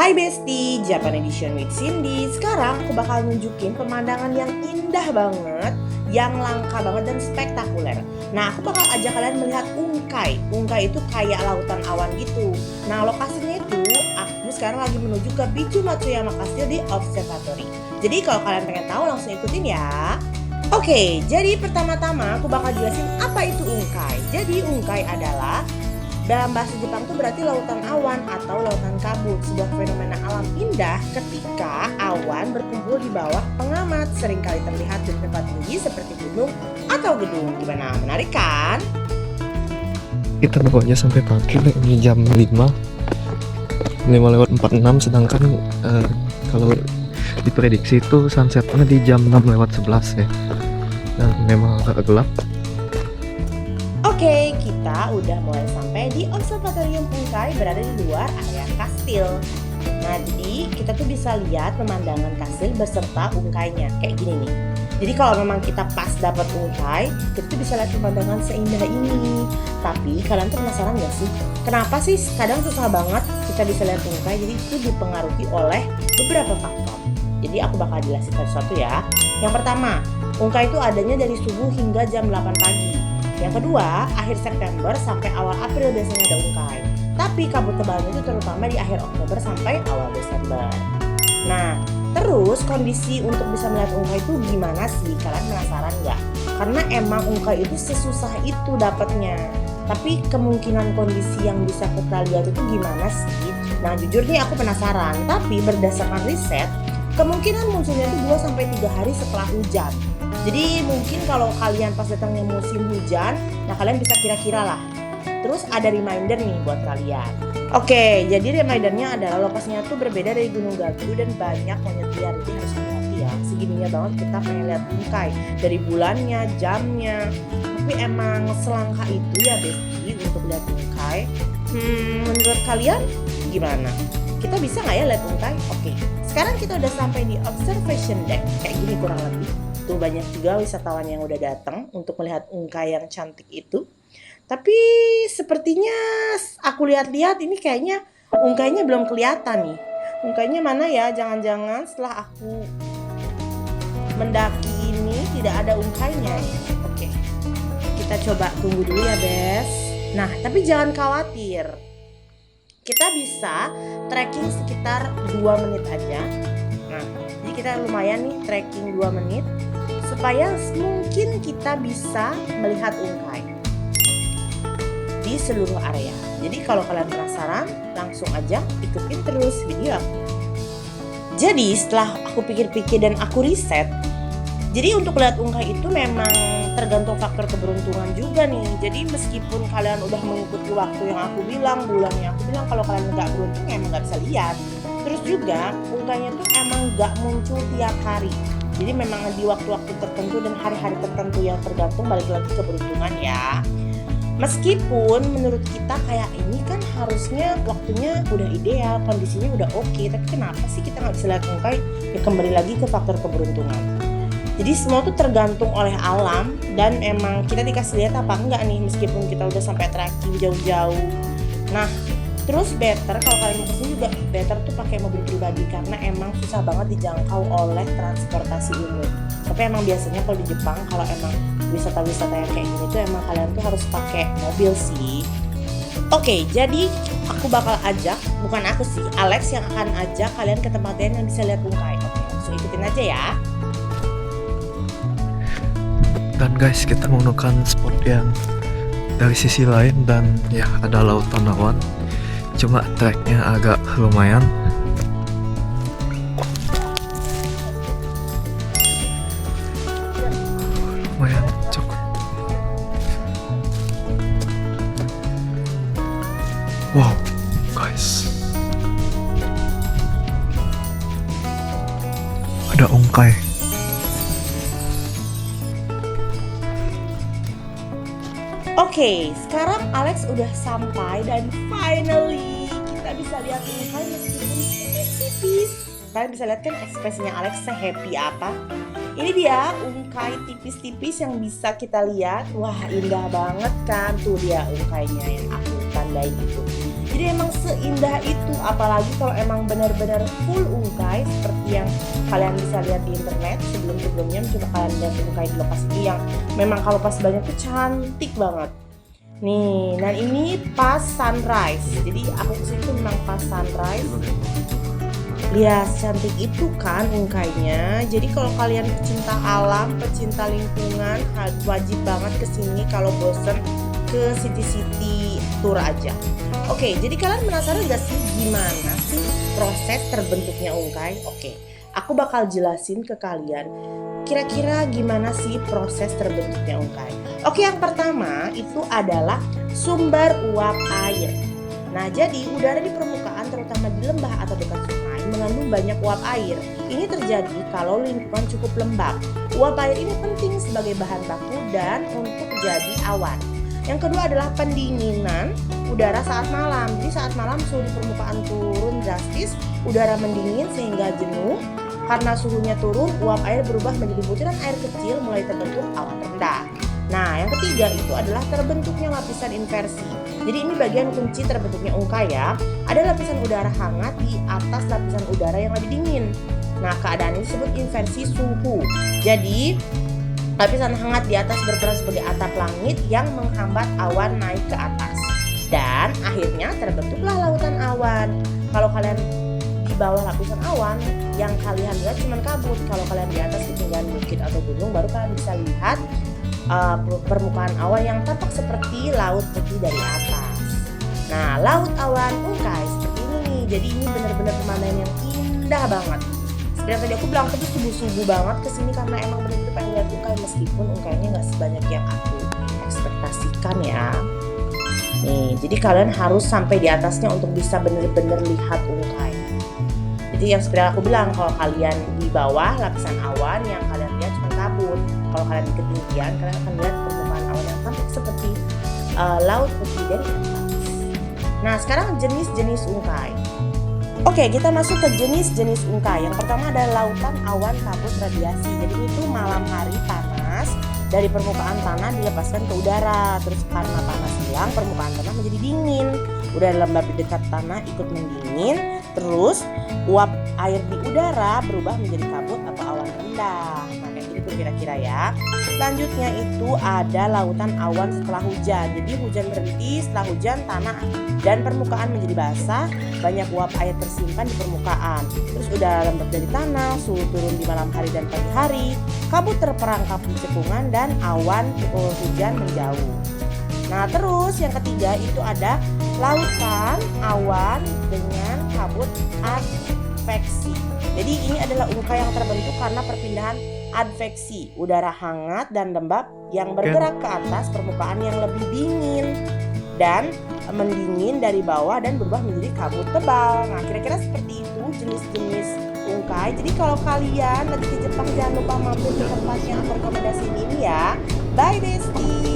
Hai Besti, Japan Edition with Cindy. Sekarang aku bakal nunjukin pemandangan yang indah banget, yang langka banget dan spektakuler. Nah, aku bakal ajak kalian melihat ungkai. Ungkai itu kayak lautan awan gitu. Nah, lokasinya itu aku sekarang lagi menuju ke Bichu Matsuyama Castle di Observatory. Jadi kalau kalian pengen tahu langsung ikutin ya. Oke, jadi pertama-tama aku bakal jelasin apa itu ungkai. Jadi ungkai adalah dalam bahasa Jepang itu berarti lautan awan atau lautan kabut, sebuah fenomena alam indah ketika awan berkumpul di bawah pengamat, seringkali terlihat di tempat tinggi seperti gunung atau gedung. Gimana, menarik kan? Kita bawanya sampai pagi, ini jam 5 lewat 46, sedangkan kalau diprediksi itu sunsetnya di jam 6 lewat 11 ya, dan memang agak gelap. Oke, kita udah mulai sampai di Observatorium Ungkai, berada di luar area kastil. Nah, jadi kita tuh bisa lihat pemandangan kastil beserta ungkainya kayak gini nih. Jadi kalau memang kita pas dapat ungkai, kita tuh bisa lihat pemandangan seindah ini. Tapi kalian tuh penasaran gak sih? Kenapa sih kadang susah banget kita bisa lihat ungkai? Jadi itu dipengaruhi oleh beberapa faktor. Jadi aku bakal jelasin satu-satu ya. Yang pertama, ungkai itu adanya dari subuh hingga jam 8 pagi. Yang kedua, akhir September sampai awal April biasanya ada ungkai. Tapi kabut tebalnya itu terutama di akhir Oktober sampai awal Desember. Nah, terus kondisi untuk bisa melihat ungkai itu gimana sih? Kalian penasaran nggak? Karena emang ungkai itu sesusah itu dapatnya. Tapi kemungkinan kondisi yang bisa kita lihat itu gimana sih? Nah, jujur nih aku penasaran. Tapi berdasarkan riset, kemungkinan munculnya itu 2-3 hari setelah hujan. Jadi mungkin kalau kalian pas datangnya musim hujan, nah kalian bisa kira-kira lah. Terus ada reminder nih buat kalian. Oke, jadi remindernya adalah lokasinya tuh berbeda dari Gunung Gagu dan banyak monyet liar. Jadi harus hati-hati ya. Segininya banget kita pengen lihat ungkai. Dari bulannya, jamnya. Tapi emang selangkah itu ya Besti untuk lihat ungkai. Menurut kalian gimana? Kita bisa nggak ya lihat ungkai? Oke, sekarang kita udah sampai di observation deck. Kayak gini kurang lebih. Tuh banyak juga wisatawan yang udah datang untuk melihat ungkai yang cantik itu. Tapi sepertinya aku lihat-lihat ini kayaknya ungkainya belum kelihatan nih. Ungkainya mana ya? Jangan-jangan setelah aku mendaki ini tidak ada ungkainya nih. Oke, kita coba tunggu dulu ya Bes. Nah, tapi jangan khawatir. Kita bisa trekking sekitar 2 menit aja. Nah, jadi kita lumayan nih trekking 2 menit supaya mungkin kita bisa melihat ungkai di seluruh area. Jadi kalau kalian penasaran, langsung aja ikutin terus video aku. Jadi setelah aku pikir-pikir dan aku riset, jadi untuk lihat ungkai itu memang tergantung faktor keberuntungan juga nih. Jadi meskipun kalian udah mengikuti waktu yang aku bilang, bulan yang aku bilang, kalau kalian nggak beruntung emang nggak bisa lihat. Terus juga ungkainya tuh emang nggak muncul tiap hari. Jadi memang di waktu-waktu tertentu dan hari-hari tertentu yang tergantung balik lagi keberuntungan ya. Meskipun menurut kita kayak ini kan harusnya waktunya udah ideal, kondisinya udah oke, tapi kenapa sih kita nggak bisa lihat ungkai? Ya kembali lagi ke faktor keberuntungan. Jadi semua tuh tergantung oleh alam dan emang kita dikasih lihat apa enggak nih meskipun kita udah sampai trekking jauh-jauh. Nah, terus better kalau kalian mau kesini juga better tuh pakai mobil pribadi karena emang susah banget dijangkau oleh transportasi umum. Tapi emang biasanya kalau di Jepang kalau emang wisata-wisata yang kayak gini tuh emang kalian tuh harus pakai mobil sih. Oke, jadi aku bakal ajak, bukan aku sih, Alex yang akan ajak kalian ke tempat yang bisa lihat ungkai. Oke, langsung ikutin aja ya. Dan guys, kita menggunakan spot yang dari sisi lain dan ya ada lautan awan. Cuma treknya agak lumayan. Lumayan cukup. Wow, guys. Ada ungkai. Oke, sekarang Alex udah sampai dan finally kita bisa lihat ungkai meskipun tipis-tipis. Kalian bisa lihat kan ekspresinya Alex se-happy apa. Ini dia ungkai tipis-tipis yang bisa kita lihat. Wah, indah banget kan. Tuh dia ungkainya yang aku tandai gitu. Jadi emang seindah itu, apalagi kalau emang benar-benar full ungkai seperti yang kalian bisa lihat di internet sebelum-sebelumnya. Coba kalian lihat ungkai di lokasi ini yang memang kalau pas banyak tuh cantik banget. Nih, dan ini pas sunrise. Jadi aku kesini tuh memang pas sunrise. Lihat cantik itu kan ungkainya. Jadi kalau kalian pecinta alam, pecinta lingkungan, wajib banget kesini kalau bosen ke city-city tour aja. Oke, jadi kalian penasaran gak sih gimana sih proses terbentuknya ungkai? Oke, aku bakal jelasin ke kalian kira-kira gimana sih proses terbentuknya ungkai. Oke, yang pertama itu adalah sumber uap air. Nah, jadi udara di permukaan terutama di lembah atau dekat sungai mengandung banyak uap air. Ini terjadi kalau lingkungan cukup lembab. Uap air ini penting sebagai bahan baku dan untuk jadi awan. Yang kedua adalah pendinginan udara saat malam. Jadi saat malam suhu di permukaan turun drastis, udara mendingin sehingga jenuh. Karena suhunya turun, uap air berubah menjadi butiran air kecil mulai terbentuk awan rendah. Nah, yang ketiga itu adalah terbentuknya lapisan inversi. Jadi ini bagian kunci terbentuknya ungkai ya. Ada lapisan udara hangat di atas lapisan udara yang lebih dingin. Nah, keadaan ini disebut inversi suhu. Jadi lapisan hangat di atas berperan sebagai atap langit yang menghambat awan naik ke atas. Dan akhirnya terbentuklah lautan awan. Kalau kalian di bawah lapisan awan, yang kalian lihat cuma kabut. Kalau kalian di atas ketinggian bukit atau gunung, baru kalian bisa lihat permukaan awan yang tampak seperti laut putih dari atas. Nah, laut awan ungkai seperti ini nih. Jadi ini benar-benar pemandangan yang indah banget. Seperti tadi aku bilang, aku subuh-subuh banget kesini karena emang benar-benar pengen lihat ungkai, meskipun ungkainya nggak sebanyak yang aku ekspektasikan ya. Nih, jadi kalian harus sampai di atasnya untuk bisa benar-benar lihat ungkai. Jadi yang seperti aku bilang, kalau kalian di bawah lapisan awan, yang kalian lihat cuma kabut. Kalau kalian di ketinggian, kalian akan lihat permukaan awan yang tampak seperti laut putih dari atas. Nah, sekarang jenis-jenis ungkai. Oke, kita masuk ke jenis-jenis ungkai. Yang pertama adalah lautan awan kabut radiasi. Jadi itu malam hari panas dari permukaan tanah dilepaskan ke udara. Terus karena panas hilang, permukaan tanah menjadi dingin. Udara lembab di dekat tanah ikut mendingin. Terus uap air di udara berubah menjadi kabut atau awan rendah. Nah, kayak gitu kira-kira ya. Selanjutnya itu ada lautan awan setelah hujan. Jadi hujan berhenti, setelah hujan tanah dan permukaan menjadi basah, banyak uap air tersimpan di permukaan. Terus udara lembab dari tanah, suhu turun di malam hari dan pagi hari, kabut terperangkap di cekungan dan awan hujan menjauh. Nah, terus yang ketiga itu ada lautan awan dengan kabut adveksi. Jadi ini adalah ungkai yang terbentuk karena perpindahan adveksi, udara hangat dan lembab yang bergerak ke atas permukaan yang lebih dingin dan mendingin dari bawah dan berubah menjadi kabut tebal. Nah, kira-kira seperti itu jenis-jenis ungkai. Jadi kalau kalian lagi ke Jepang, jangan lupa mampir ke tempat yang aku rekomendasiin ini ya. Bye bestie.